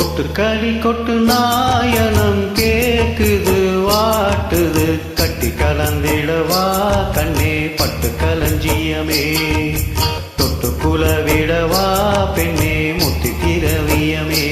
கொட்டுக்களி கொட்டு நாயனம் கேக்குது வாட்டுது கட்டி கலந்திடவா கண்ணே பட்டு களஞ்சியமே தொட்டு குலவிடவா பெண்ணே முத்தி திரவியமே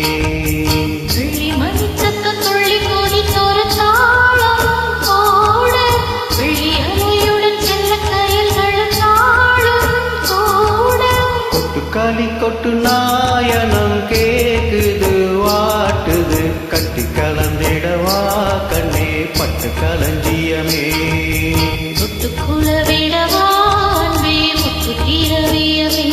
கொட்டுக்களி கொட்டு நாயனம் கேக்குது வாட்டுது கட்டி கலந்திடவா கண்ணே பட்டு களஞ்சியமே தொட்டு குலவிடவா அன்பே முத்து திரவியமே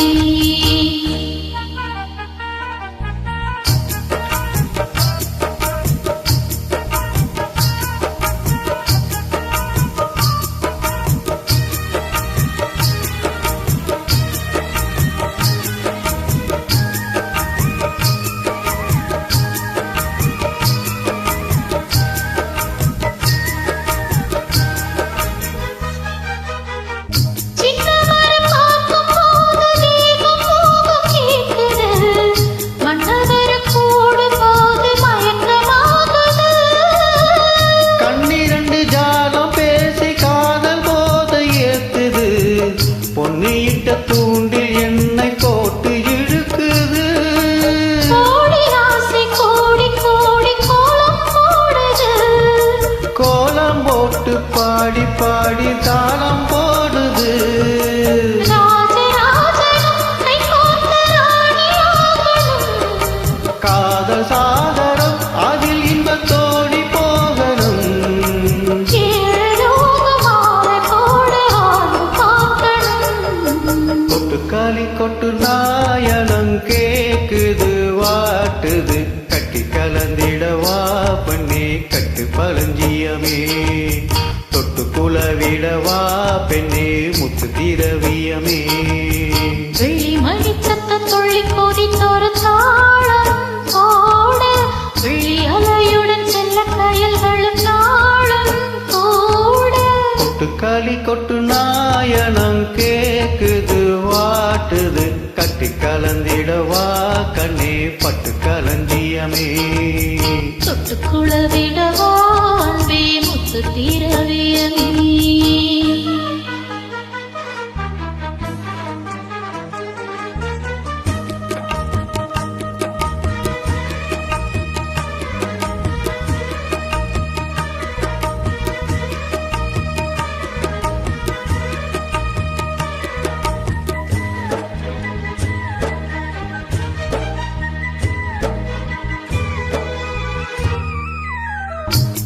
பொன்னிட்ட தூண்டில் என்னை போட்டு இழுக்குது கோடி கோடி கோலம் போடுது கோலம் போட்டு பாடி பாடி தாளம் போடுது காதல் சாகரம் அதில் இன்பத்தோடி போகணும் கொட்டுக்களி கொட்டு நாயனம் கேக்குது வாட்டுது கட்டி கலந்திடவா பண்ணி கட்டு பழஞ்சியமே தொட்டு குலவிடவா பெண்ணே முத்து திரவியமே வெள்ளி மணி சத்த துள்ளி கொதித்தொரு தாளம் போட வெள்ளி அலையுடன் செல்ல கயல்களும் நாளும் கூட கொட்டுக்களி கொட்டு நாயனம் கேக்குது வாட்டுது கட்டி கலந்திடவா கண்ணே பட்டு களஞ்சியமே தொட்டு குலவிடவா அன்பே முத்து திரவியமே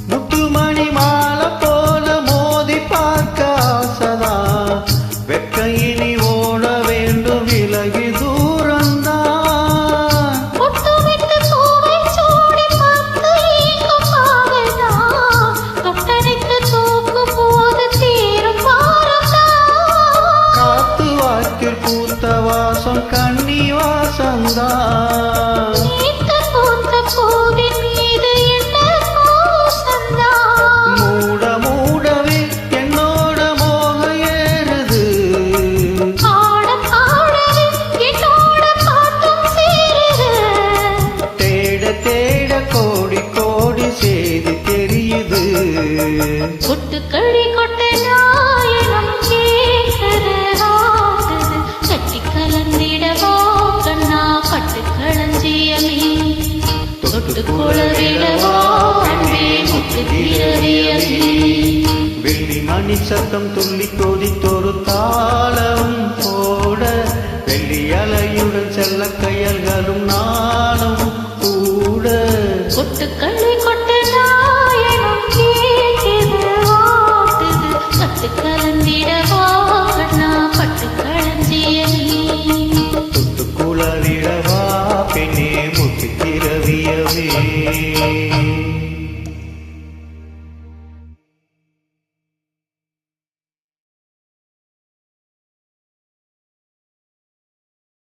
முத்துமணி மாலை போல மோதி பார்க்க ஆசதா வெக்கையினி ஓட வேண்டும் விலகி தூரந்தான் காத்து வாக்கில் பூத்த வாசம் கண்ணி வாசந்தான் மூடவே என்னோட மோக ஏறுது தேட தேட கோடி கோடி செய்தி தெரியுது கொட்டுக்களி கொட்டு நாயனம் கேக்குது வாட்டுது கட்டி கலந்திடவா கண்ணா பட்டு களஞ்சியமே தொட்டு குலவிடவா அன்பே முத்து திரவியமே வெள்ளி மணி சத்தம் துள்ளி கொதித்தொரு தாளம் போட வெள்ளி அலையுடன் செல்ல கயல்களும் நானும் கூட கொட்டுக்களி கொட்டு நாயனம் கேக்குது வாட்டுது கட்டு கலந்திடவா கண்ணா பட்டு களஞ்சியமே தொட்டு குலவிடவா பெண்ணே முத்தி திரவியமே